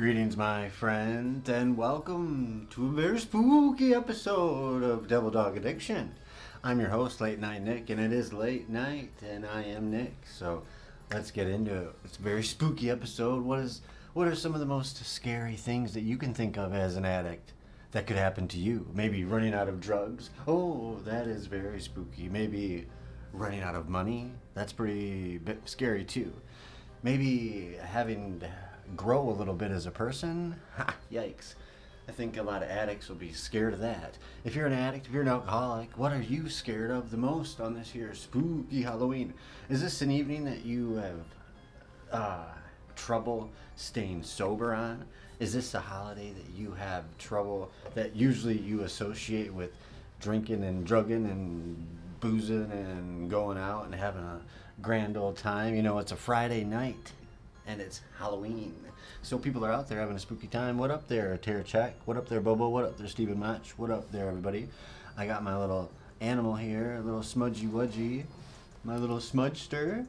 Greetings, my friend, and welcome to a very spooky episode of Devil Dog Addiction. I'm your host, Late Night Nick, and it is late night, and I am Nick. So let's get into it. It's a very spooky episode. What are some of the most scary things that you can think of as an addict that could happen to you? Maybe running out of drugs. Oh, that is very spooky. Maybe running out of money. That's pretty scary too. Maybe having to grow a little bit as a person. Ha, yikes. I think a lot of addicts will be scared of that. If you're an addict, if you're an alcoholic, what are you scared of the most on this here spooky Halloween? Is this an evening that you have trouble staying sober on? Is this a holiday that you have trouble that usually you associate with drinking and drugging and boozing and going out and having a grand old time? You know, it's a Friday night and it's Halloween. So people are out there having a spooky time. What up there, Tara Check? What up there, Bobo? What up there, Stephen Match? What up there, everybody? I got my little animal here, a little smudgy wudgy, my little smudgster.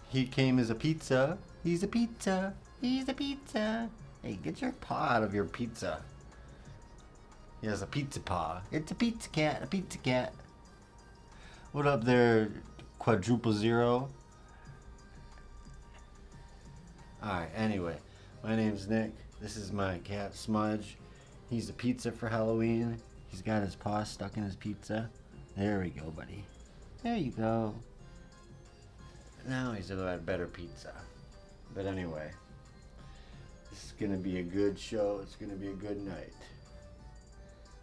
He came as a pizza. He's a pizza. He's a pizza. Hey, get your paw out of your pizza. He has a pizza paw. It's a pizza cat, a pizza cat. What up there, quadruple zero? Alright, anyway, my name's Nick. This is my cat Smudge. He's a pizza for Halloween. He's got his paw stuck in his pizza. There we go, buddy. There you go. Now he's a better pizza. But anyway, this is going to be a good show. It's going to be a good night.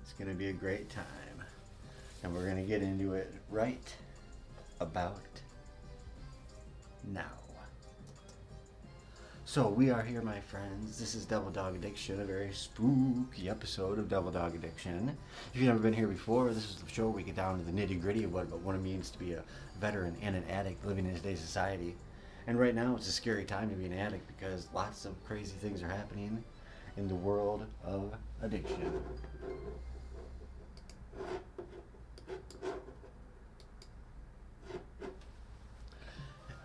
It's going to be a great time. And we're going to get into it right about now. So we are here, my friends. This is Devil Dog Addiction, a very spooky episode of Devil Dog Addiction. If you've never been here before, this is the show where we get down to the nitty-gritty of what it means to be a veteran and an addict living in today's society. And right now, it's a scary time to be an addict because lots of crazy things are happening in the world of addiction.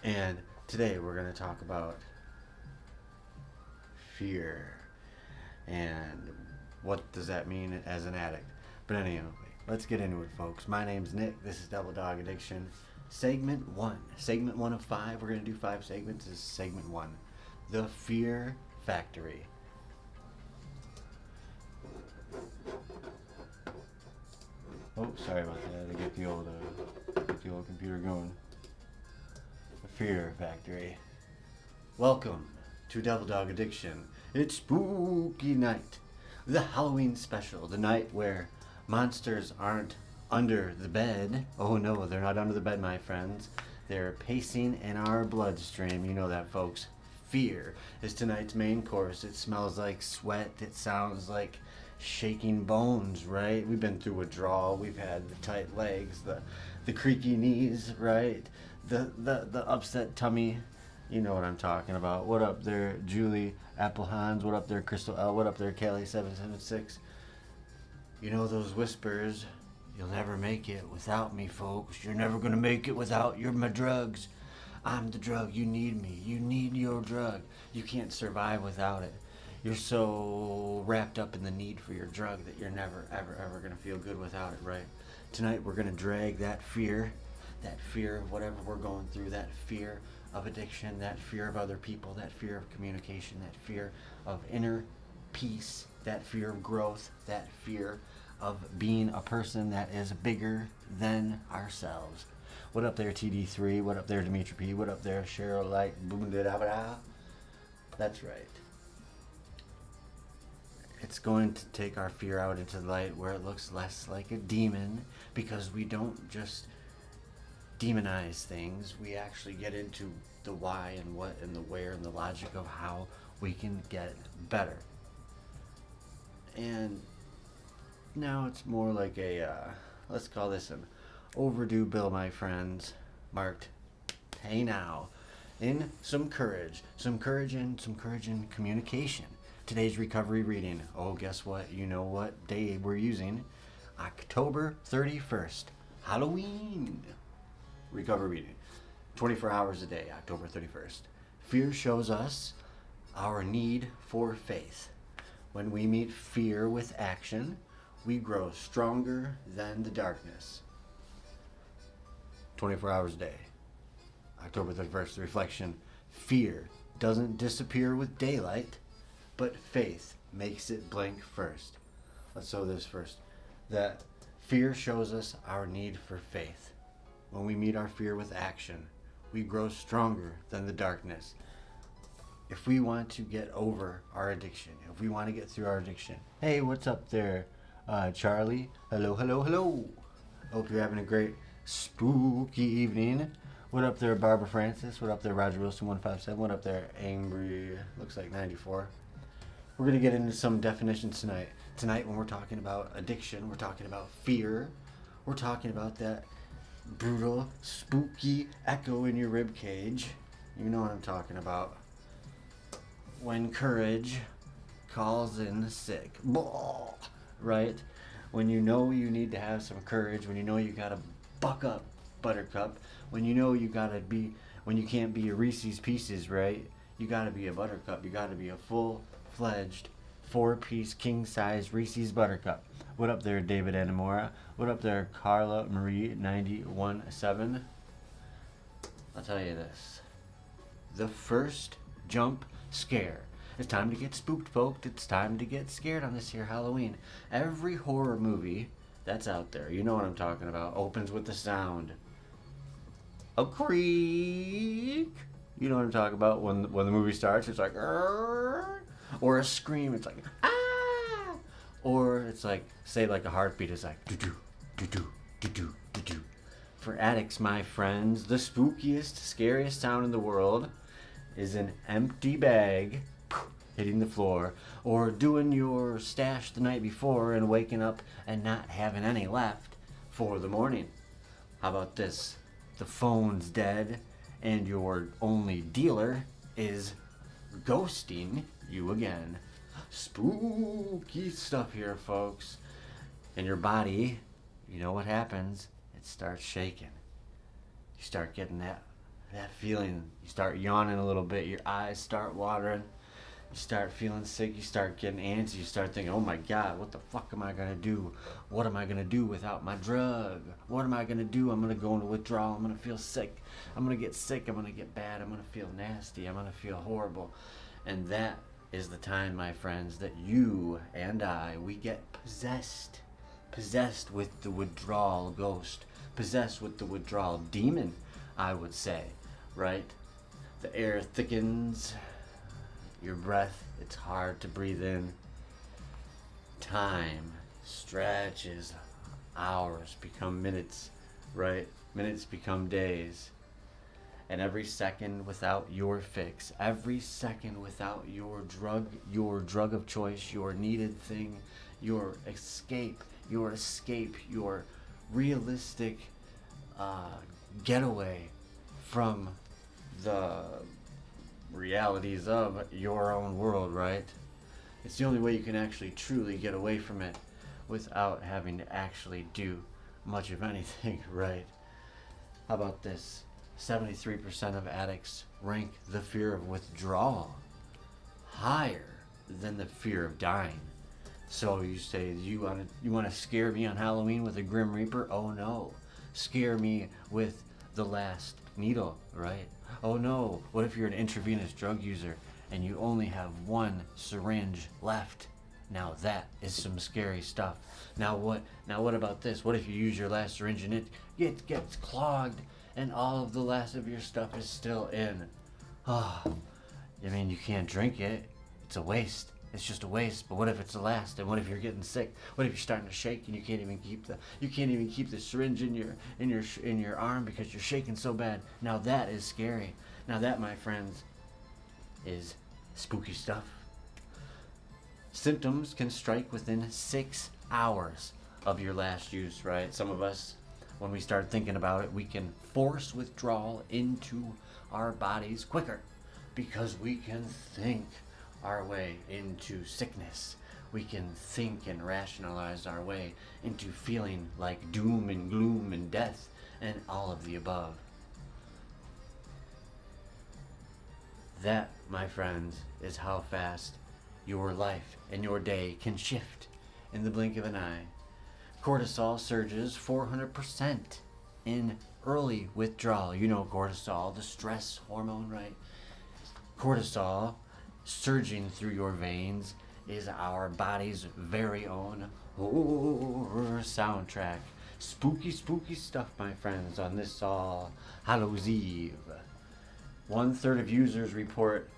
And today, we're going to talk about fear and what does that mean as an addict. But anyway, let's get into it, folks. My name's Nick. This is Devil Dog Addiction. Segment 1. Segment 1 of 5. We're going to do 5 segments. This is segment 1. The Fear Factory. Oh, sorry about that. I get the old computer going. The Fear Factory. Welcome to Devil Dog Addiction. It's spooky night. The Halloween special. The night where monsters aren't under the bed. Oh no, they're not under the bed, my friends. They're pacing in our bloodstream. You know that, folks. Fear is tonight's main course. It smells like sweat. It sounds like shaking bones, right? We've been through withdrawal. We've had the tight legs, the creaky knees, right? The upset tummy. You know what I'm talking about. What up there, Julie Applehans? What up there, Crystal L? What up there, Kelly776? You know those whispers. You'll never make it without me, folks. You're never going to make it without my drugs. I'm the drug. You need me. You need your drug. You can't survive without it. You're so wrapped up in the need for your drug that you're never, ever going to feel good without it, right? Tonight we're going to drag that fear of whatever we're going through, that fear of addiction, that fear of other people, that fear of communication, that fear of inner peace, that fear of growth, that fear of being a person that is bigger than ourselves. What up there, TD3? What up there, Dimitri P? What up there, Cheryl Light? Boom, da, da, da. That's right. It's going to take our fear out into the light where it looks less like a demon, because we don't just demonize things. We actually get into the why and what and the where and the logic of how we can get better. And now it's more like a let's call this an overdue bill, my friends, marked hey now, in some courage and communication. Today's recovery reading, oh guess what, you know what day we're using? October 31st, Halloween. Recovery reading, 24 hours a day, October 31st. Fear shows us our need for faith. When we meet fear with action, we grow stronger than the darkness. 24 hours a day. October 31st, the reflection. Fear doesn't disappear with daylight, but faith makes it blink first. Let's show this first. That fear shows us our need for faith. When we meet our fear with action, we grow stronger than the darkness. If we want to get over our addiction, if we want to get through our addiction. Hey, what's up there, Charlie? Hello, hello, hello. Hope you're having a great spooky evening. What up there, Barbara Francis? What up there, Roger Wilson 157? What up there, Angry? Looks like 94. We're gonna get into some definitions tonight. Tonight, when we're talking about addiction, we're talking about fear. We're talking about that brutal, spooky echo in your rib cage. You know what I'm talking about. When courage calls in sick. Blah, right? When you know you need to have some courage, when you know you gotta buck up, Buttercup, when you know you gotta be, when you can't be a Reese's Pieces, right? You gotta be a Buttercup. You gotta be a full-fledged 4-piece king-size Reese's Buttercup. What up there, David Anamora? What up there, Carla Marie 917? I'll tell you this. The first jump scare. It's time to get spooked, folks. It's time to get scared on this here Halloween. Every horror movie that's out there, you know what I'm talking about, opens with the sound. A creak. You know what I'm talking about. When the movie starts, it's like, "Arr!" Or a scream, it's like, ah! Or it's like, say like a heartbeat is like, do-do, do-do, do-do, do-do. For addicts, my friends, the spookiest, scariest sound in the world is an empty bag hitting the floor, or doing your stash the night before and waking up and not having any left for the morning. How about this? The phone's dead and your only dealer is ghosting you again. Spooky stuff here, folks. And your body, you know what happens? It starts shaking. You start getting that feeling. You start yawning a little bit. Your eyes start watering. You start feeling sick. You start getting antsy. You start thinking, oh my God, what the fuck am I going to do? What am I going to do without my drug? What am I going to do? I'm going to go into withdrawal. I'm going to feel sick. I'm going to get sick. I'm going to get bad. I'm going to feel nasty. I'm going to feel horrible. And that is the time, my friends, that you and I, we get possessed. Possessed with the withdrawal ghost. Possessed with the withdrawal demon, I would say. Right? The air thickens. Your breath, it's hard to breathe in. Time stretches. Hours become minutes, right? Minutes become days. And every second without your fix, every second without your drug of choice, your needed thing, your escape, your realistic getaway from the realities of your own world, right? It's the only way you can actually truly get away from it without having to actually do much of anything, right? How about this? 73% of addicts rank the fear of withdrawal higher than the fear of dying. So you say, you want to scare me on Halloween with a Grim Reaper? Oh no. Scare me with the last needle, right? Oh no, what if you're an intravenous drug user and you only have one syringe left? Now that is some scary stuff. Now what about this? What if you use your last syringe and it gets clogged and all of the last of your stuff is still in? Oh, I mean, you can't drink it. It's a waste. It's just a waste. But what if it's the last? And what if you're getting sick? What if you're starting to shake and you can't even keep the syringe in your arm because you're shaking so bad? Now that is scary. Now that, my friends, is spooky stuff. Symptoms can strike within 6 hours of your last use, right? Some of us, when we start thinking about it, we can force withdrawal into our bodies quicker because we can think our way into sickness. We can think and rationalize our way into feeling like doom and gloom and death and all of the above. That my friends, is how fast your life and your day can shift in the blink of an eye. Cortisol surges 400% in early withdrawal. You know cortisol, the stress hormone, right? Cortisol surging through your veins is our body's very own horror soundtrack. Spooky, spooky stuff, my friends, on this Hallows Eve. 1/3 of users report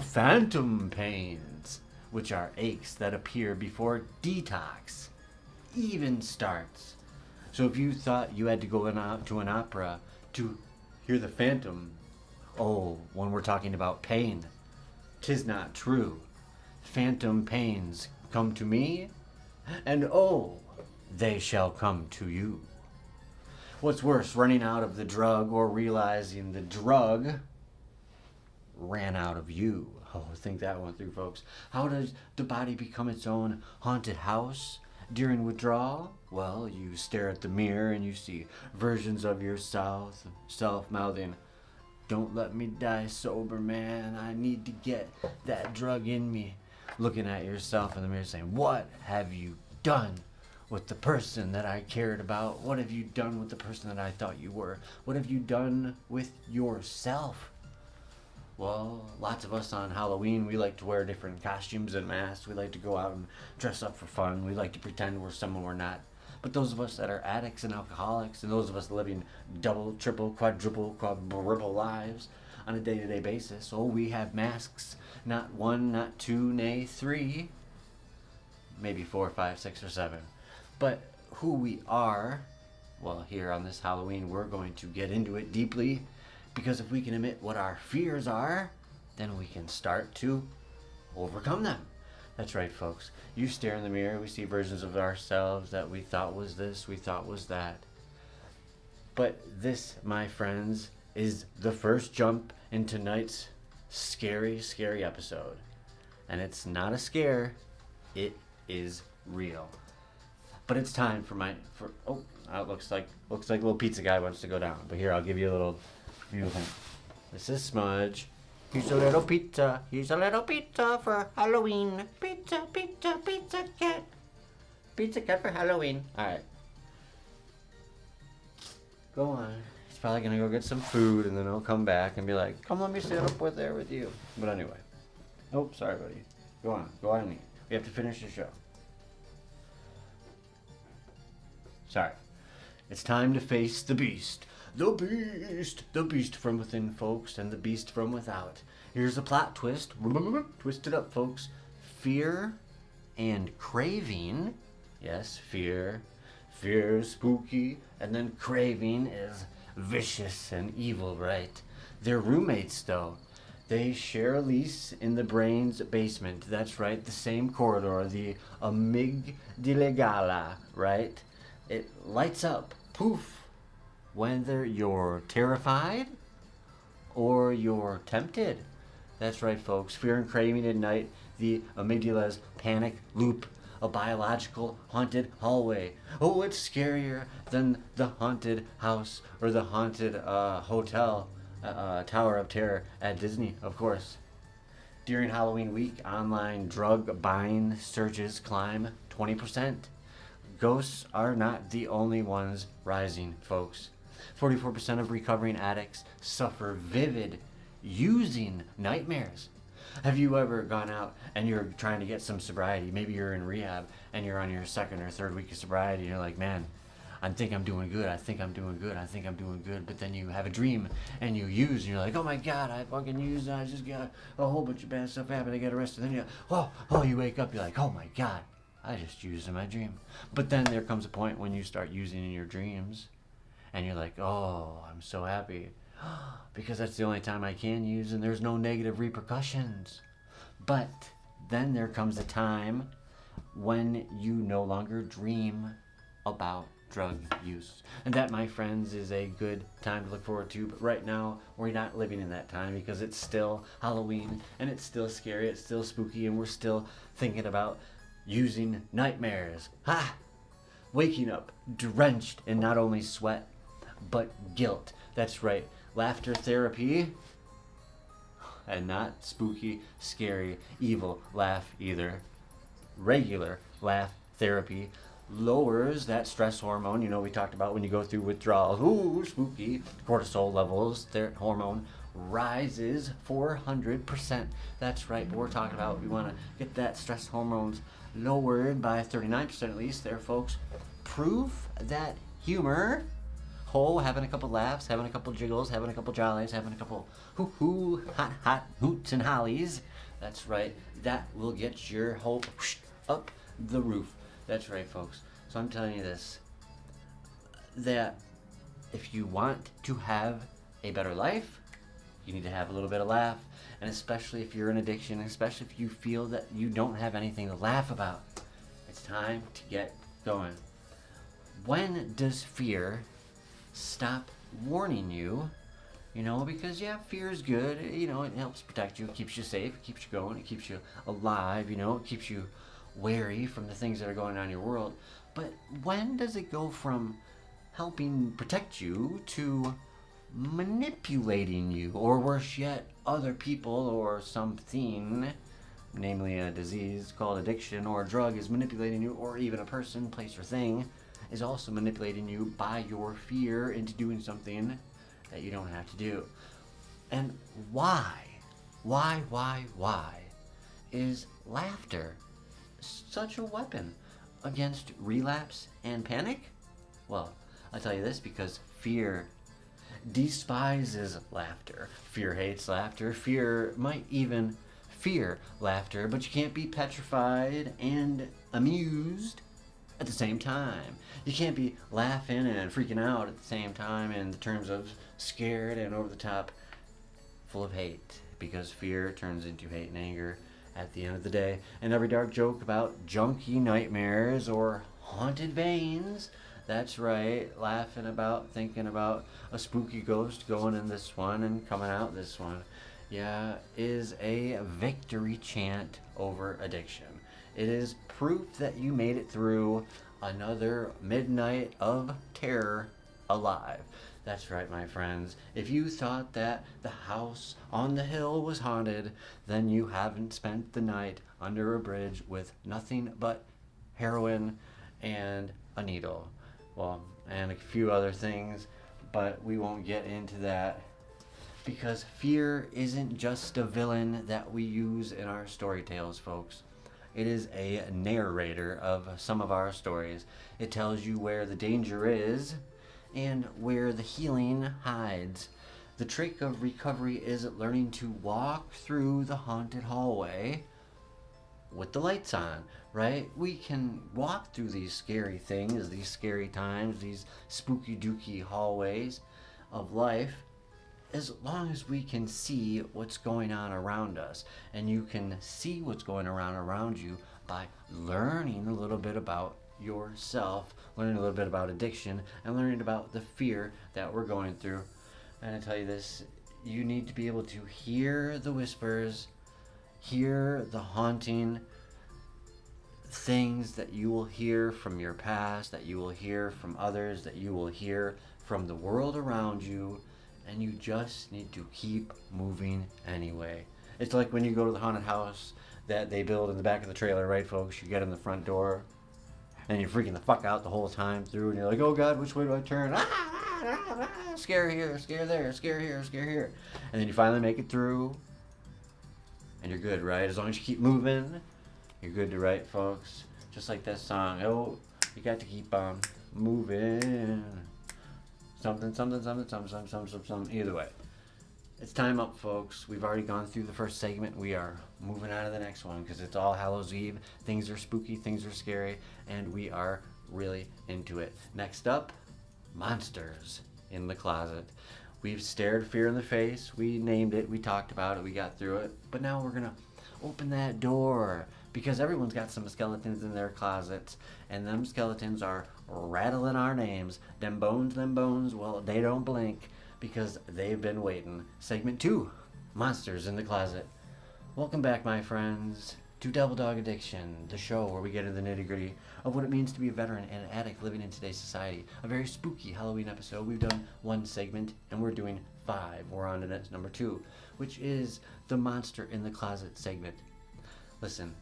phantom pains, which are aches that appear before detox even starts. So if you thought you had to go to an opera to hear the phantom, when we're talking about pain, 'tis not true. Phantom pains come to me, and they shall come to you. What's worse, running out of the drug or realizing the drug ran out of you? I think that one through, folks. How does the body become its own haunted house during withdrawal? Well, you stare at the mirror and you see versions of yourself mouthing, "Don't let me die sober, man. I need to get that drug in me." Looking at yourself in the mirror saying, "What have you done with the person that I cared about? What have you done with the person that I thought you were? What have you done with yourself?" Well, lots of us on Halloween, we like to wear different costumes and masks. We like to go out and dress up for fun. We like to pretend we're someone we're not. But those of us that are addicts and alcoholics, and those of us living double, triple, quadruple lives on a day-to-day basis, we have masks. Not one, not two, nay, three, maybe 4, 5, 6, or 7. But who we are, well, here on this Halloween, we're going to get into it deeply, because if we can admit what our fears are, then we can start to overcome them. That's right, folks. You stare in the mirror, we see versions of ourselves that we thought was this, we thought was that. But this, my friends, is the first jump in tonight's scary, scary episode. And it's not a scare, it is real. But it's time for it looks like little pizza guy wants to go down. But here, I'll give you a little thing. This is Smudge. He's a little pizza. He's a little pizza for Halloween. Pizza, pizza, pizza cat. Pizza cat for Halloween. Alright. Go on. He's probably gonna go get some food and then he'll come back and be like, "Come, let me sit up there with you." But anyway. Oh, sorry, buddy. Go on and eat. We have to finish the show. Sorry. It's time to face the beast. The beast from within, folks, and the beast from without. Here's a plot twist. Twist it up, folks. Fear and craving. Yes, fear. Fear is spooky, and then craving is vicious and evil, right? They're roommates, though. They share a lease in the brain's basement. That's right, the same corridor, the amygdala, right? It lights up, poof, whether you're terrified or you're tempted. That's right, folks. Fear and craving at night, the amygdala's panic loop, a biological haunted hallway. It's scarier than the haunted house or the haunted hotel, Tower of Terror at Disney, of course. During Halloween week, online drug buying searches climb 20%. Ghosts are not the only ones rising, folks. 44% of recovering addicts suffer vivid using nightmares. Have you ever gone out and you're trying to get some sobriety? Maybe you're in rehab and you're on your 2nd or 3rd week of sobriety and you're like, "Man, I think I'm doing good. I think I'm doing good." But then you have a dream and you use and you're like, "Oh my God, I fucking used. I just got a whole bunch of bad stuff happened. I got arrested." Then you wake up. You're like, "Oh my God, I just used in my dream." But then there comes a point when you start using in your dreams and you're like, "Oh, I'm so happy because that's the only time I can use and there's no negative repercussions." But then there comes a time when you no longer dream about drug use. And that, my friends, is a good time to look forward to. But right now, we're not living in that time because it's still Halloween and it's still scary, it's still spooky, and we're still thinking about using nightmares. Waking up drenched in not only sweat, but guilt. That's right. Laughter therapy and not spooky, scary, evil laugh either. Regular laugh therapy lowers that stress hormone. You know, we talked about when you go through withdrawals. Ooh, spooky. Cortisol levels, their hormone rises 400%. That's right. But we're talking about we want to get that stress hormones lowered by 39% at least. There, folks. Proof that humor, having a couple laughs, having a couple jiggles, having a couple jollies, having a couple hoo-hoo, hot hoots and hollies. That's right. That will get your hope up the roof. That's right, folks. So I'm telling you this, that if you want to have a better life, you need to have a little bit of laugh. And especially if you're in addiction, especially if you feel that you don't have anything to laugh about, it's time to get going. When does fear stop warning you? You know, because yeah, fear is good. You know, it helps protect you. It keeps you safe. It keeps you going. It keeps you alive. You know, it keeps you wary from the things that are going on in your world. But when does it go from helping protect you to manipulating you, or worse yet, other people or something, namely a disease called addiction, or a drug is manipulating you, or even a person, place, or thing is also manipulating you by your fear into doing something that you don't have to do? And why is laughter such a weapon against relapse and panic? Well, I'll tell you this, because fear despises laughter. Fear hates laughter. Fear might even fear laughter, but you can't be petrified and amused at the same time. You can't be laughing and freaking out at the same time in the terms of scared and over the top, full of hate, because fear turns into hate and anger at the end of the day. And every dark joke about junky nightmares or haunted veins, that's right, laughing about, thinking about a spooky ghost going in this one and coming out this one, yeah, is a victory chant over addiction. It is proof that you made it through another midnight of terror alive. That's right, my friends. If you thought that the house on the hill was haunted, then you haven't spent the night under a bridge with nothing but heroin and a needle. Well, and a few other things, but we won't get into that, because fear isn't just a villain that we use in our story tales, folks. It is a narrator of some of our stories. It tells you where the danger is and where the healing hides. The trick of recovery is learning to walk through the haunted hallway with the lights on, right? We can walk through these scary things, these scary times, these spooky dooky hallways of life, as long as we can see what's going on around us. And you can see what's going around you by learning a little bit about yourself, learning a little bit about addiction, and learning about the fear that we're going through. And I tell you this, you need to be able to hear the whispers, hear the haunting things that you will hear from your past, that you will hear from others, that you will hear from the world around you, and you just need to keep moving anyway. It's like when you go to the haunted house that they build in the back of the trailer, right, folks? You get in the front door, and you're freaking the fuck out the whole time through, and you're like, oh God, which way do I turn? Scare here, scare there, scare here, scare here. And then you finally make it through, and you're good, right? As long as you keep moving, you're good to write, folks. Just like that song, oh, you got to keep on moving. Something. Either way, it's time up, folks. We've already gone through the first segment. We are moving on to the next one, because it's all Hallows Eve. Things are spooky, things are scary, and we are really into it. Next up, monsters in the closet. We've stared fear in the face. We named it. We talked about it. We got through it. But now we're going to open that door, because everyone's got some skeletons in their closets, and them skeletons are rattling our names. Them bones, well, they don't blink, because they've been waiting. Segment 2, Monsters in the Closet. Welcome back, my friends, to Devil Dog Addiction, the show where we get into the nitty-gritty of what it means to be a veteran and an addict living in today's society. A very spooky Halloween episode. We've done one segment, and we're doing 5. We're on to next number 2, which is the monster in the closet segment. Listen,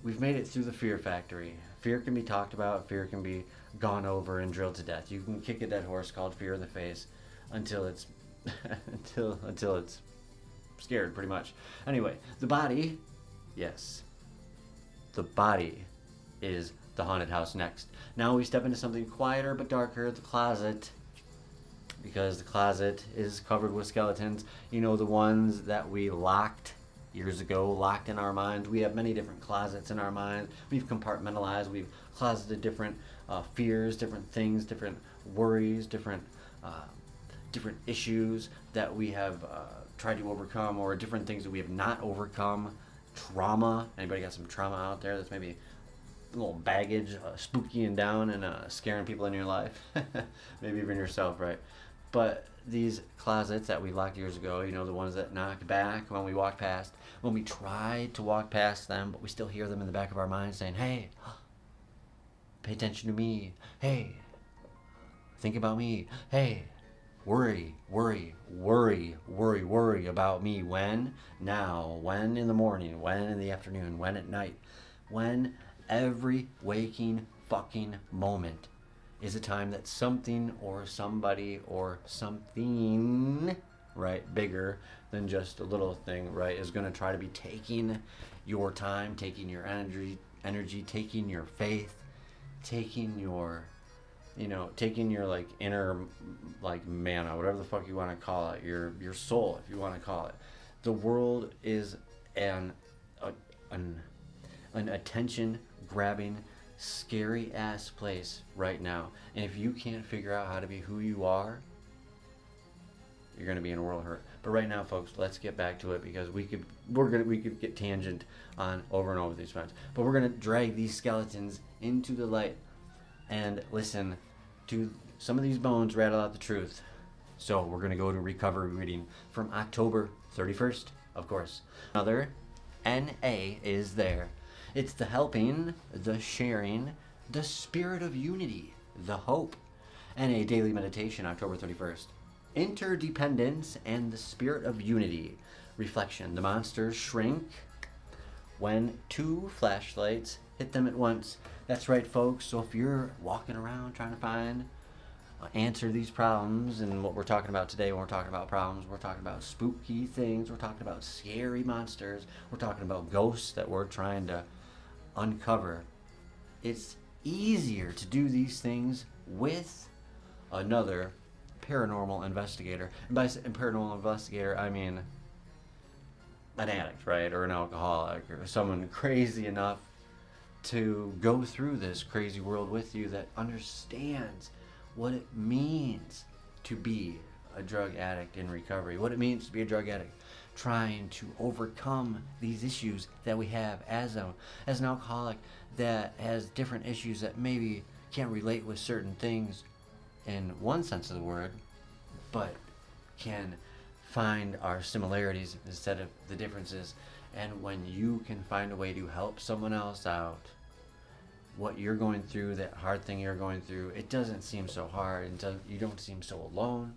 we've made it through the fear factory. Fear can be talked about. Fear can be gone over and drilled to death. You can kick a dead horse called fear in the face until it's until it's scared, pretty much. Anyway, the body, yes, the body is the haunted house next. Now we step into something quieter but darker, the closet, because the closet is covered with skeletons. You know, the ones that we locked years ago, locked in our minds. We have many different closets in our minds. We've compartmentalized, we've closeted different fears, different things, different worries, different issues that we have tried to overcome, or different things that we have not overcome. Trauma. Anybody got some trauma out there that's maybe a little baggage, spookying down and scaring people in your life? Maybe even yourself, right? But these closets that we locked years ago, you know, the ones that knock back when we walk past, when we try to walk past them, but we still hear them in the back of our mind saying, hey, pay attention to me. Hey, think about me. Hey, worry about me. When? Now. When? In the morning. When? In the afternoon. When? At night. When? Every waking fucking moment is a time that something or somebody or something, right, bigger than just a little thing, right, is going to try to be taking your time, taking your energy, taking your faith, taking your, you know, taking your like inner like mana, whatever the fuck you want to call it, your soul, if you want to call it. The world is an attention grabbing, scary ass place right now, and if you can't figure out how to be who you are, you're going to be in a world of hurt. But right now, folks, let's get back to it, because we could get tangent on over and over these friends, but we're going to drag these skeletons into the light and listen to some of these bones rattle out the truth. So we're going to go to recovery reading from October 31st, of course. Another NA is there. It's the helping, the sharing, the spirit of unity, the hope. NA daily meditation, October 31st. Interdependence and the spirit of unity. Reflection. The monsters shrink when 2 flashlights hit them at once. That's right, folks. So if you're walking around trying to find answer these problems, and what we're talking about today, when we're talking about problems, we're talking about spooky things, we're talking about scary monsters, we're talking about ghosts that we're trying to uncover. It's easier to do these things with another paranormal investigator. And by paranormal investigator, I mean an addict, right? Or an alcoholic, or someone crazy enough to go through this crazy world with you, that understands what it means to be a drug addict in recovery, what it means to be a drug addict trying to overcome these issues that we have as an alcoholic that has different issues that maybe can't relate with certain things in one sense of the word, but can find our similarities instead of the differences. And when you can find a way to help someone else out, what you're going through, that hard thing you're going through, it doesn't seem so hard, and you don't seem so alone.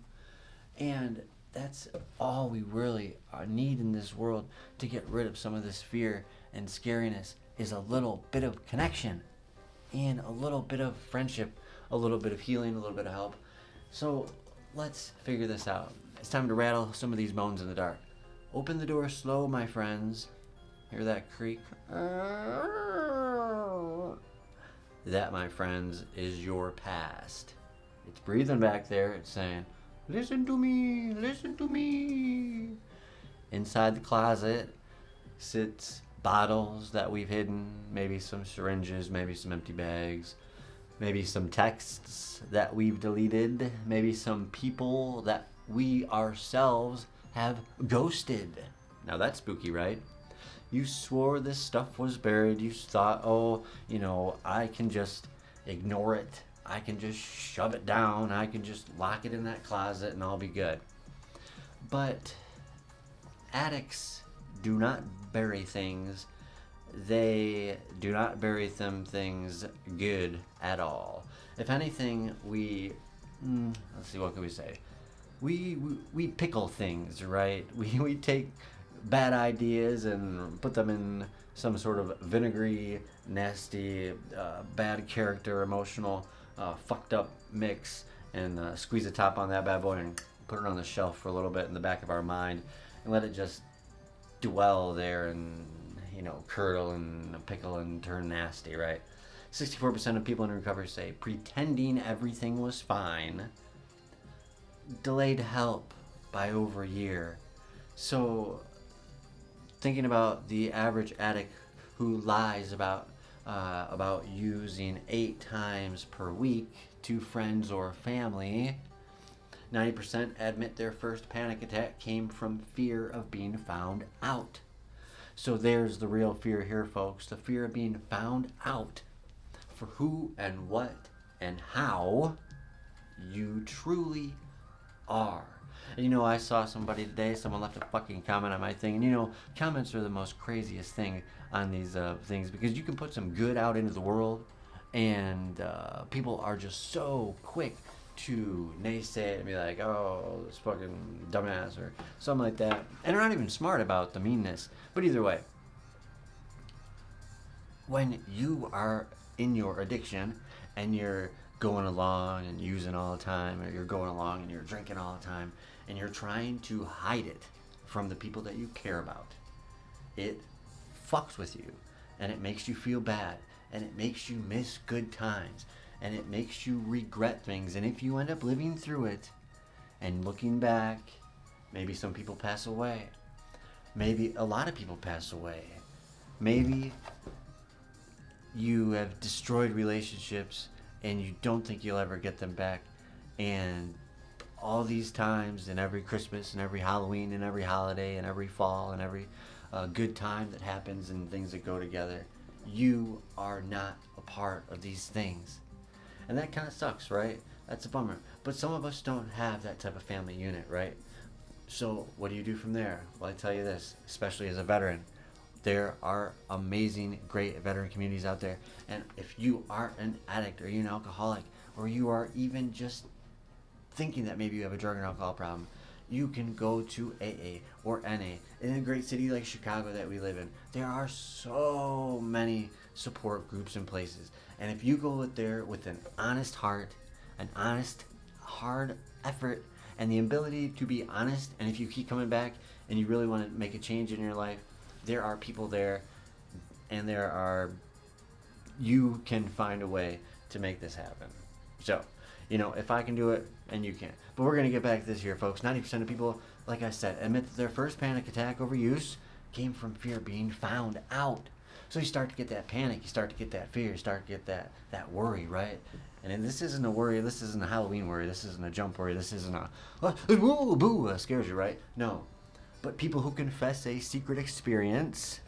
And that's all we really need in this world to get rid of some of this fear and scariness, is a little bit of connection and a little bit of friendship, a little bit of healing, a little bit of help. So let's figure this out. It's time to rattle some of these bones in the dark. Open the door slow, my friends. Hear that creak? That, my friends, is your past. It's breathing back there. It's saying, listen to me, listen to me. Inside the closet sits bottles that we've hidden, maybe some syringes, maybe some empty bags, maybe some texts that we've deleted, maybe some people that we ourselves have ghosted. Now that's spooky, right? You swore this stuff was buried. You thought, oh, you know, I can just ignore it. I can just shove it down. I can just lock it in that closet and I'll be good. But addicts do not bury things. They do not bury things good at all. If anything, let's see, what can we say? we pickle things, right? We take bad ideas and put them in some sort of vinegary, nasty, bad character, emotional, fucked up mix, and squeeze the top on that bad boy and put it on the shelf for a little bit in the back of our mind, and let it just dwell there and curdle and pickle and turn nasty, right? 64% of people in recovery say pretending everything was fine delayed help by over a year. So thinking about the average addict who lies about using 8 times per week to friends or family, 90% admit their first panic attack came from fear of being found out. So there's the real fear here, folks. The fear of being found out for who and what and how you truly are. And I saw somebody today, someone left a fucking comment on my thing. And comments are the most craziest thing on these things, because you can put some good out into the world, and people are just so quick to naysay it and be like, oh, this fucking dumbass or something like that. And they're not even smart about the meanness. But either way, when you are in your addiction and you're going along and using all the time, or you're going along and you're drinking all the time, and you're trying to hide it from the people that you care about, it fucks with you, and it makes you feel bad, and it makes you miss good times, and it makes you regret things. And if you end up living through it and looking back, maybe some people pass away, maybe a lot of people pass away, maybe you have destroyed relationships and you don't think you'll ever get them back, and all these times, and every Christmas and every Halloween and every holiday and every fall and every good time that happens and things that go together, you are not a part of these things. And that kind of sucks, right? That's a bummer. But some of us don't have that type of family unit, right? So what do you do from there? Well, I tell you this, especially as a veteran, there are amazing, great veteran communities out there. And if you are an addict, or you're an alcoholic, or you are even just thinking that maybe you have a drug and alcohol problem, you can go to AA or NA. In a great city like Chicago that we live in, there are so many support groups and places. And if you go there with an honest heart, an honest, hard effort, and the ability to be honest, and if you keep coming back and you really want to make a change in your life, there are people there, and you can find a way to make this happen. So, if I can do it, and you can. But we're going to get back to this here, folks. 90% of people, like I said, admit that their first panic attack over use came from fear of being found out. So you start to get that panic, you start to get that fear, you start to get that worry, right? And this isn't a worry, this isn't a Halloween worry, this isn't a jump worry, this isn't a woo boo scares you, right? No. But people who confess a secret experience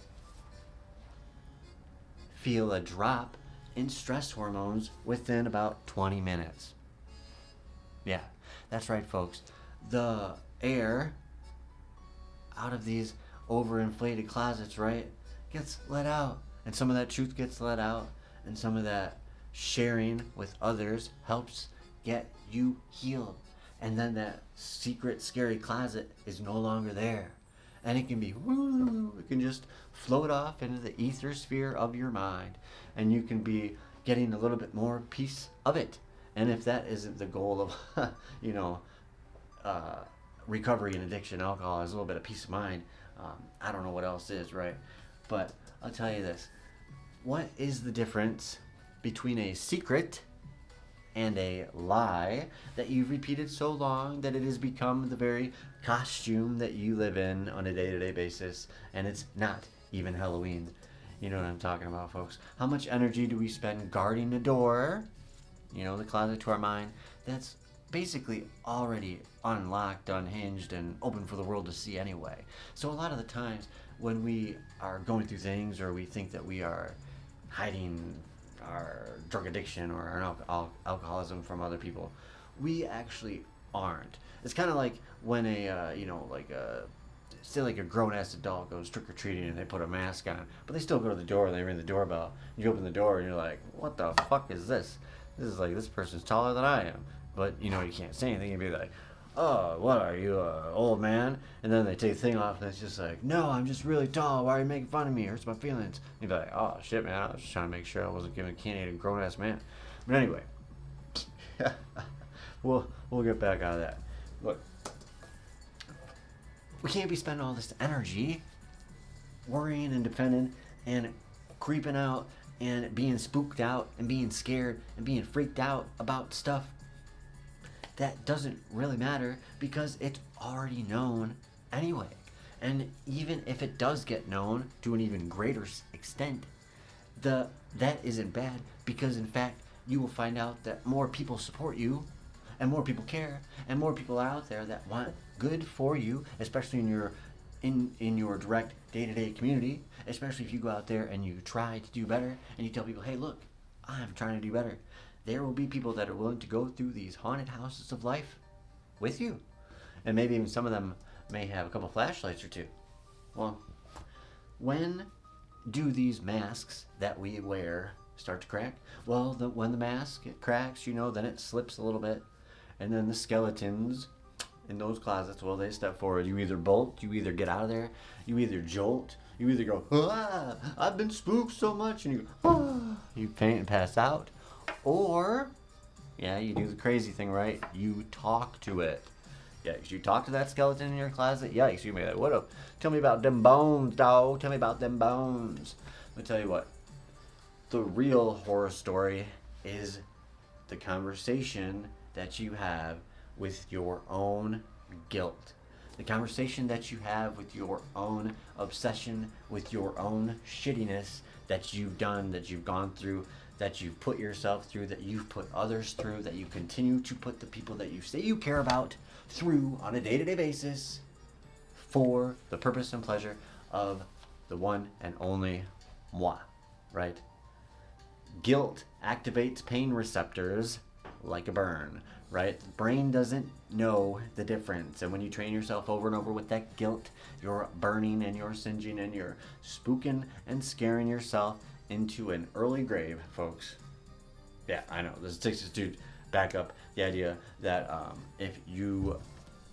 feel a drop in stress hormones within about 20 minutes. Yeah, that's right, folks. The air out of these overinflated closets, right, gets let out. And some of that truth gets let out, and some of that sharing with others helps get you healed. And then that secret, scary closet is no longer there. And it can be, it can just float off into the ether sphere of your mind. And you can be getting a little bit more piece of it. And if that isn't the goal of, recovery and addiction, alcohol is a little bit of peace of mind, I don't know what else is, right? But I'll tell you this. What is the difference between a secret and a lie that you've repeated so long that it has become the very costume that you live in on a day-to-day basis, and it's not even Halloween? You know what I'm talking about, folks. How much energy do we spend guarding the door, the closet to our mind, that's basically already unlocked, unhinged, and open for the world to see anyway? So a lot of the times when we are going through things, or we think that we are hiding our drug addiction or our alcoholism from other people, we actually aren't. It's kind of like when say like a grown-ass adult goes trick-or-treating and they put a mask on, but they still go to the door and they ring the doorbell. You open the door and you're like, what the fuck is this? This is like, this person's taller than I am. But, you can't say anything. You'd be like, "Oh, what are you, old man?" And then they take the thing off, and it's just like, "No, I'm just really tall. Why are you making fun of me? It hurts my feelings." And you'd be like, "Oh shit, man! I was just trying to make sure I wasn't giving candy to a grown ass man." But anyway, we'll get back out of that. Look, we can't be spending all this energy worrying and defending and creeping out and being spooked out and being scared and being freaked out about stuff that doesn't really matter because it's already known anyway. And even if it does get known to an even greater extent, that isn't bad, because in fact you will find out that more people support you and more people care and more people are out there that want good for you, especially in your direct day-to-day community, especially if you go out there and you try to do better and you tell people, "Hey, look, I'm trying to do better." There will be people that are willing to go through these haunted houses of life with you. And maybe even some of them may have a couple flashlights or two. Well, when do these masks that we wear start to crack? Well, when the mask cracks, then it slips a little bit. And then the skeletons in those closets, well, they step forward. You either bolt, you either get out of there, you either jolt, you either go, "Ah, I've been spooked so much," and you go, "Ah," you faint and pass out. Or, yeah, you do the crazy thing, right? You talk to it. Yikes, you talk to that skeleton in your closet. Yikes, you may be like, "What up? Tell me about them bones, dog. Tell me about them bones." Let me tell you what. The real horror story is the conversation that you have with your own guilt. The conversation that you have with your own obsession, with your own shittiness that you've done, that you've gone through, that you've put yourself through, that you've put others through, that you continue to put the people that you say you care about through on a day-to-day basis for the purpose and pleasure of the one and only moi, right? Guilt activates pain receptors like a burn, right? The brain doesn't know the difference. And when you train yourself over and over with that guilt, you're burning and you're singeing and you're spooking and scaring yourself into an early grave, folks. Yeah, I know. This takes us to back up the idea that if you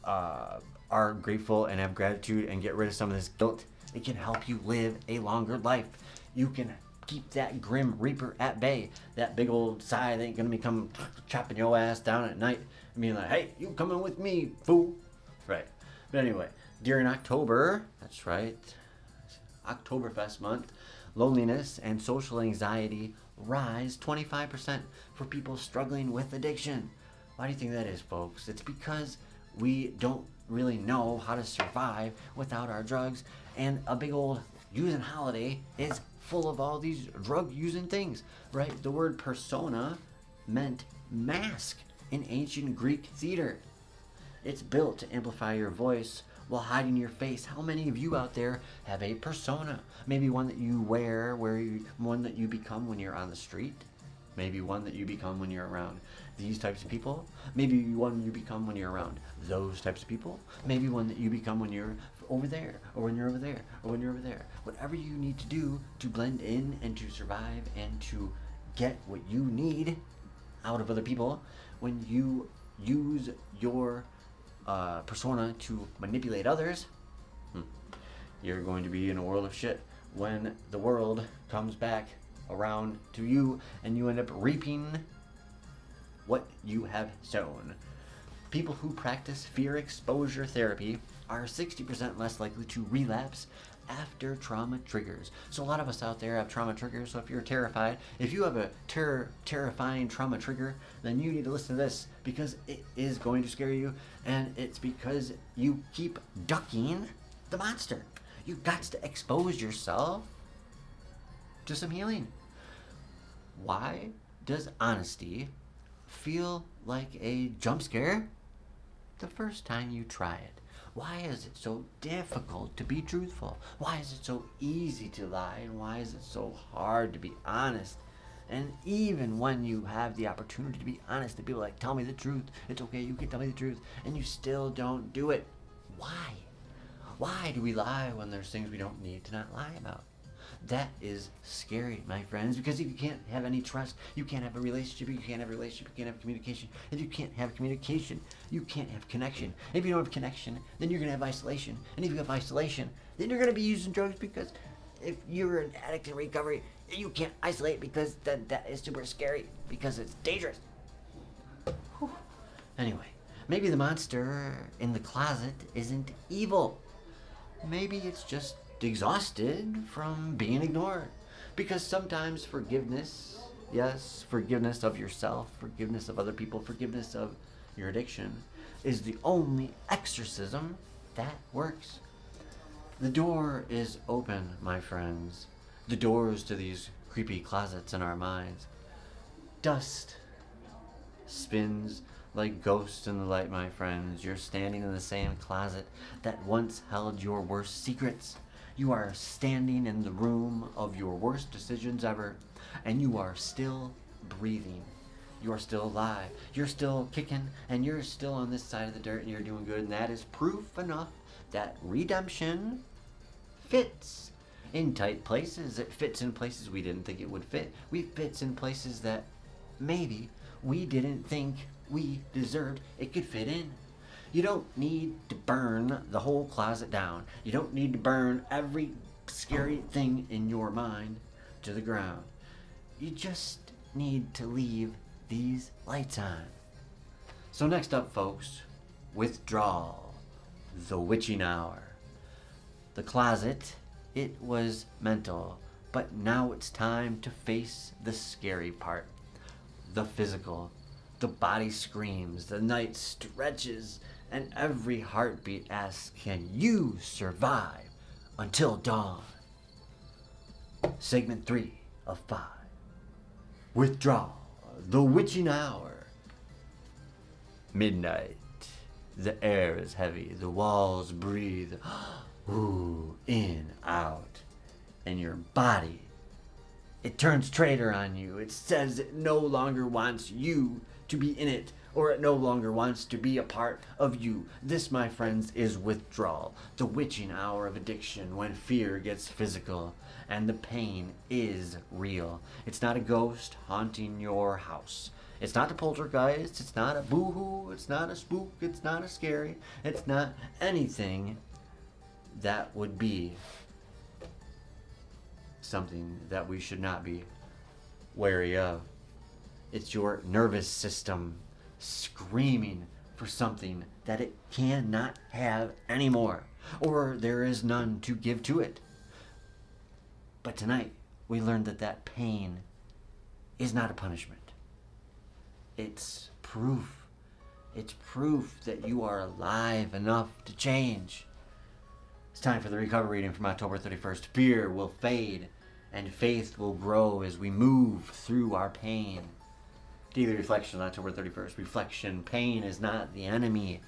are grateful and have gratitude and get rid of some of this guilt, it can help you live a longer life. You can keep that grim reaper at bay. That big old sigh that ain't gonna be come chopping your ass down at night and being like, "Hey, you coming with me, fool?" Right. But anyway, during October, that's right, Oktoberfest month, loneliness and social anxiety rise 25% for people struggling with addiction. Why do you think that is, folks? It's because we don't really know how to survive without our drugs, and a big old using holiday is full of all these drug using things, right? The word persona meant mask in ancient Greek theater. It's built to amplify your voice while hiding your face. How many of you out there have a persona? Maybe one that you wear, one that you become when you're on the street. Maybe one that you become when you're around these types of people. Maybe one you become when you're around those types of people. Maybe one that you become when you're over there, or when you're over there, or when you're over there. Whatever you need to do to blend in and to survive and to get what you need out of other people, when you use your persona to manipulate others, you're going to be in a world of shit when the world comes back around to you and you end up reaping what you have sown. People who practice fear exposure therapy are 60% less likely to relapse after trauma triggers. So a lot of us out there have trauma triggers. So if you're terrified, if you have a terrifying trauma trigger, then you need to listen to this, because it is going to scare you, and it's because you keep ducking the monster. You got to expose yourself to some healing. Why does honesty feel like a jump scare the first time you try it? Why is it so difficult to be truthful? Why is it so easy to lie? And why is it so hard to be honest? And even when you have the opportunity to be honest, and people are like, "Tell me the truth. It's okay, you can tell me the truth," and you still don't do it. Why? Why do we lie when there's things we don't need to not lie about? That is scary, my friends, because if you can't have any trust, you can't have a relationship. You can't have a relationship, you can't have communication. If you can't have communication, you can't have connection. If you don't have connection, then you're going to have isolation. And if you have isolation, then you're going to be using drugs, because if you're an addict in recovery, you can't isolate, because that is super scary, because it's dangerous. Whew. Anyway, maybe the monster in the closet isn't evil. Maybe it's just exhausted from being ignored. Because sometimes forgiveness, yes, forgiveness of yourself, forgiveness of other people, forgiveness of your addiction, is the only exorcism that works. The door is open, my friends. The doors to these creepy closets in our minds. Dust spins like ghosts in the light, my friends. You're standing in the same closet that once held your worst secrets. You are standing in the room of your worst decisions ever, and you are still breathing. You are still alive. You're still kicking, and you're still on this side of the dirt, and you're doing good, and that is proof enough that redemption fits in tight places. It fits in places we didn't think it would fit. It fits in places that maybe we didn't think we deserved it could fit in. You don't need to burn the whole closet down. You don't need to burn every scary thing in your mind to the ground. You just need to leave these lights on. So next up, folks, withdrawal, the witching hour. The closet, it was mental, but now it's time to face the scary part, the physical. The body screams, the night stretches, and every heartbeat asks, can you survive until dawn? Segment 3 of 5. Withdrawal, the witching hour. Midnight. The air is heavy. The walls breathe. Ooh, in, out. And your body, it turns traitor on you. It says it no longer wants you to be in it, or it no longer wants to be a part of you. This, my friends, is withdrawal, the witching hour of addiction, when fear gets physical and the pain is real. It's not a ghost haunting your house. It's not a poltergeist. It's not a boo-hoo. It's not a spook. It's not a scary. It's not anything that would be something that we should not be wary of. It's your nervous system screaming for something that it cannot have anymore, or there is none to give to it. But tonight, we learned that that pain is not a punishment. It's proof. It's proof that you are alive enough to change. It's time for the recovery reading from October 31st. Fear will fade, and faith will grow as we move through our pain. Daily reflection on October 31st. Reflection, pain is not the enemy.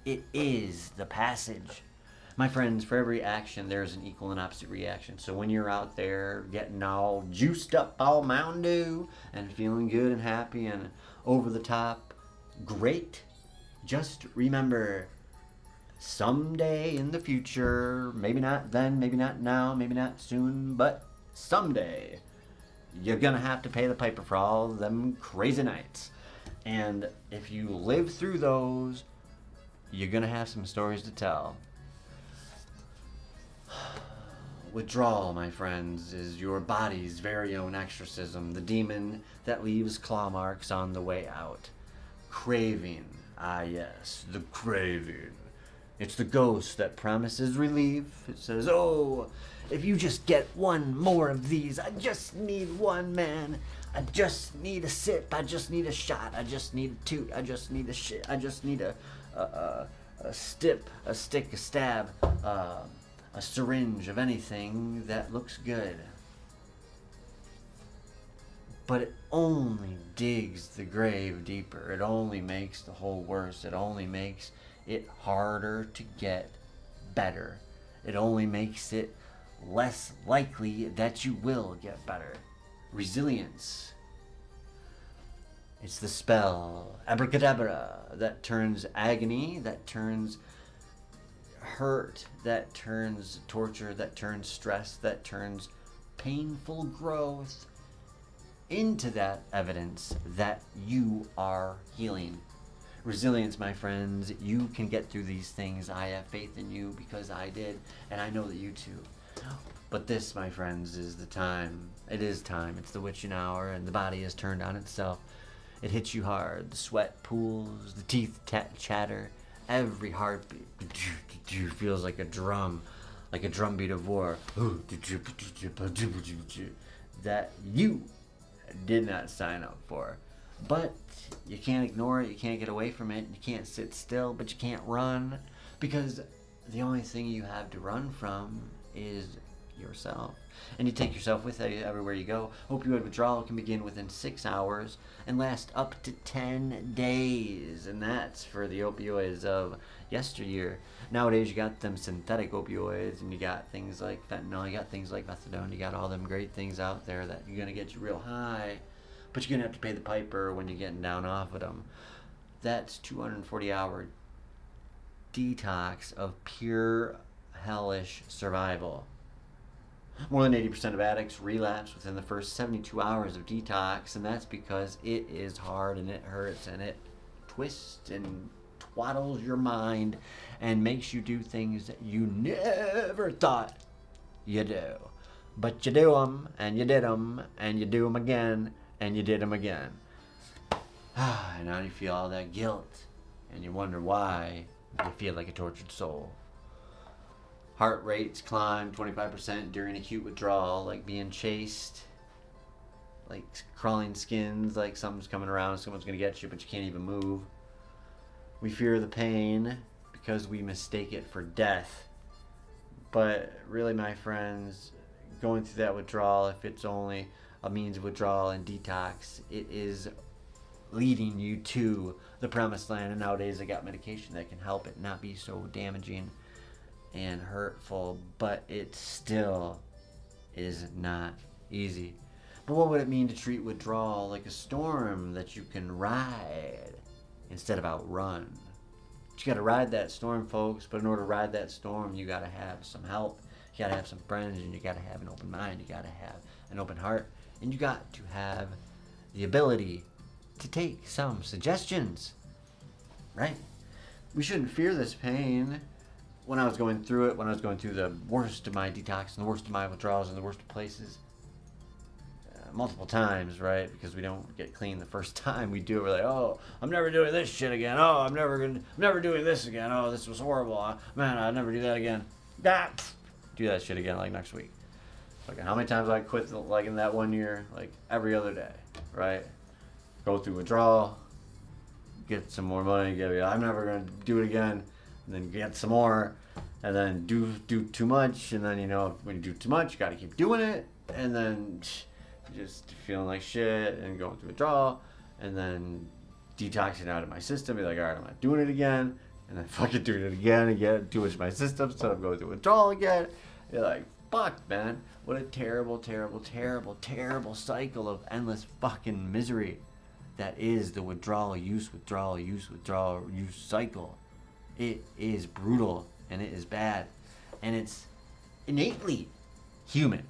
It is the passage. My friends, for every action, there's an equal and opposite reaction. So when you're out there getting all juiced up, all Mountain Dew, and feeling good and happy and over the top, great. Just remember, someday in the future, maybe not then, maybe not now, maybe not soon, but someday, you're gonna have to pay the piper for all them crazy nights. And if you live through those, you're gonna have some stories to tell. Withdrawal, my friends, is your body's very own exorcism, the demon that leaves claw marks on the way out. Craving, ah yes, the craving. It's the ghost that promises relief. It says, oh, if you just get one more of these, I just need one, man. I just need a sip. I just need a shot. I just need a toot. I just need a shit. I just need a stick, a stab, a syringe of anything that looks good. But it only digs the grave deeper. It only makes the hole worse. It only makes it harder to get better. It only makes it less likely that you will get better. Resilience. It's the spell, abracadabra, that turns agony, that turns hurt, that turns torture, that turns stress, that turns painful growth into that evidence that you are healing. Resilience, my friends, you can get through these things. I have faith in you because I did, and I know that you too. But this, my friends, is the time. It is time. It's the witching hour, and the body is turned on itself. It hits you hard. The sweat pools, the teeth chatter, every heartbeat feels like a drum, like a drumbeat of war. That you did not sign up for. But you can't ignore it, you can't get away from it, you can't sit still, but you can't run, because the only thing you have to run from is yourself. And you take yourself with you everywhere you go. Opioid withdrawal can begin within 6 hours and last up to 10 days. And that's for the opioids of yesteryear. Nowadays you got them synthetic opioids, and you got things like fentanyl, you got things like methadone, you got all them great things out there that you're going to get you real high, but you're going to have to pay the piper when you're getting down off of them. That's 240-hour detox of pure hellish survival. More than 80% of addicts relapse within the first 72 hours of detox, and that's because it is hard and it hurts and it twists and twaddles your mind and makes you do things that you never thought you do. But you do them, and you did them, and you do them again, and you did them again. And now you feel all that guilt, and you wonder why you feel like a tortured soul. Heart rates climb 25% during acute withdrawal, like being chased, like crawling skins, like something's coming around, someone's going to get you, but you can't even move. We fear the pain because we mistake it for death. But really, my friends, going through that withdrawal, if it's only a means of withdrawal and detox, it is leading you to the promised land. And nowadays they got medication that can help it not be so damaging and hurtful, but it still is not easy. But what would it mean to treat withdrawal like a storm that you can ride instead of outrun? You gotta ride that storm, folks, but in order to ride that storm, you gotta have some help, you gotta have some friends, and you gotta have an open mind, you gotta have an open heart, and you got to have the ability to take some suggestions, right? We shouldn't fear this pain. When I was going through it, when I was going through the worst of my detox and the worst of my withdrawals and the worst of places, multiple times, right? Because we don't get clean the first time we do it. We're like, oh, I'm never doing this shit again. Oh, I'm never doing this again. Oh, this was horrible. Man, I'll never do that again. Do that shit again like next week. Like, how many times I quit like in that 1 year? Like every other day, right? Go through withdrawal, get some more money, I'm never gonna do it again. And then get some more, and then do too much, and then, you know, when you do too much, you got to keep doing it, and then just feeling like shit and going through withdrawal, and then detoxing out of my system, be like, all right, I'm not doing it again, and then fucking doing it again, too much of my system, so I'm going through withdrawal again. You're like, fuck, man, what a terrible, terrible, terrible, terrible cycle of endless fucking misery that is the withdrawal use cycle. It is brutal, and it is bad, and it's innately human.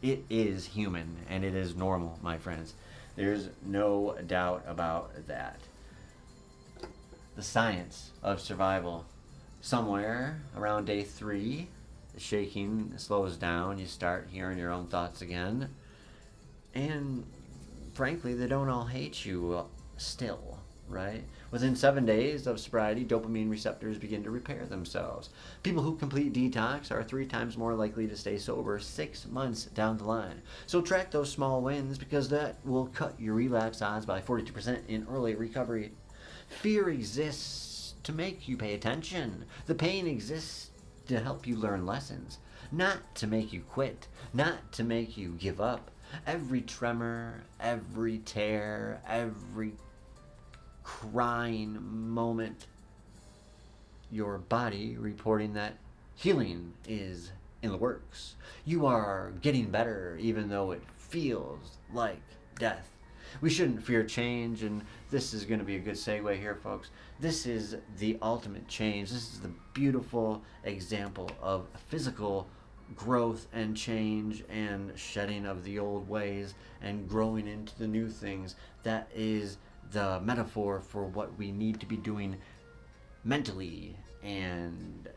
It is human, and it is normal, my friends. There's no doubt about that. The science of survival. Somewhere around day 3, the shaking slows down. You start hearing your own thoughts again, and frankly, they don't all hate you still, right? Within 7 days of sobriety, dopamine receptors begin to repair themselves. People who complete detox are 3 times more likely to stay sober 6 months down the line. So track those small wins, because that will cut your relapse odds by 42% in early recovery. Fear exists to make you pay attention. The pain exists to help you learn lessons, not to make you quit, not to make you give up. Every tremor, every tear, every crying moment, your body reporting that healing is in the works. You are getting better, even though it feels like death. We shouldn't fear change, and this is going to be a good segue here, folks. This is the ultimate change. This is the beautiful example of physical growth and change and shedding of the old ways and growing into the new things. That is the metaphor for what we need to be doing mentally and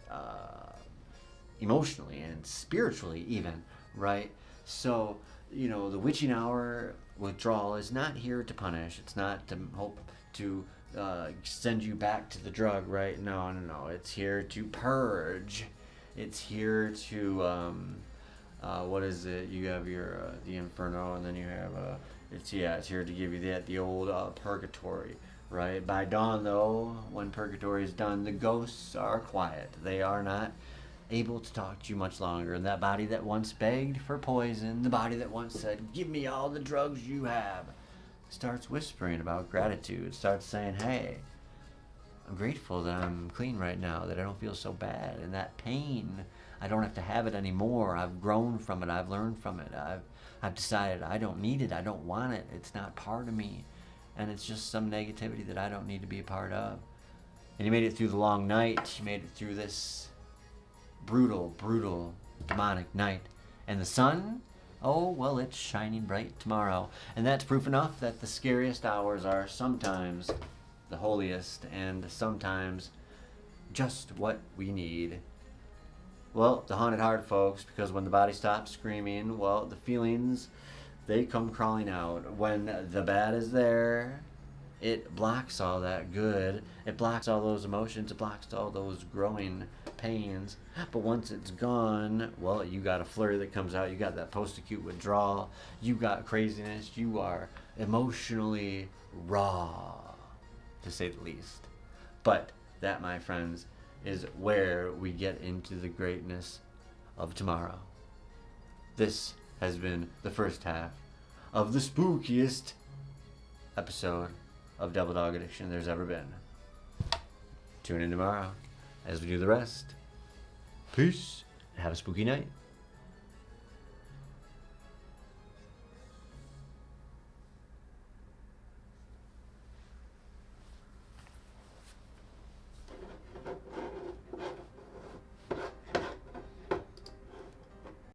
emotionally and spiritually even, right? So, the witching hour withdrawal is not here to punish. It's not to hope to send you back to the drug, right? No, no, no. It's here to purge. It's here to what is it? You have your the inferno, and then you have it's here to give you the old purgatory, right? By dawn, though, when purgatory is done, the ghosts are quiet. They are not able to talk to you much longer. And that body that once begged for poison, the body that once said, "Give me all the drugs you have," starts whispering about gratitude, starts saying, "Hey, I'm grateful that I'm clean right now, that I don't feel so bad, and that pain, I don't have to have it anymore. I've grown from it. I've learned from it. I've decided I don't need it. I don't want it. It's not part of me, and it's just some negativity that I don't need to be a part of." And you made it through the long night. You made it through this brutal, brutal, demonic night. And the sun, oh, well, it's shining bright tomorrow. And that's proof enough that the scariest hours are sometimes the holiest and sometimes just what we need. Well, the haunted heart, folks, because when the body stops screaming, well, the feelings, they come crawling out. When the bad is there, it blocks all that good. It blocks all those emotions. It blocks all those growing pains. But once it's gone, well, you got a flurry that comes out. You got that post-acute withdrawal. You got craziness. You are emotionally raw, to say the least. But that, my friends, is where we get into the greatness of tomorrow. This has been the first half of the spookiest episode of Devil Dog Addiction there's ever been. Tune in tomorrow as we do the rest. Peace, and have a spooky night.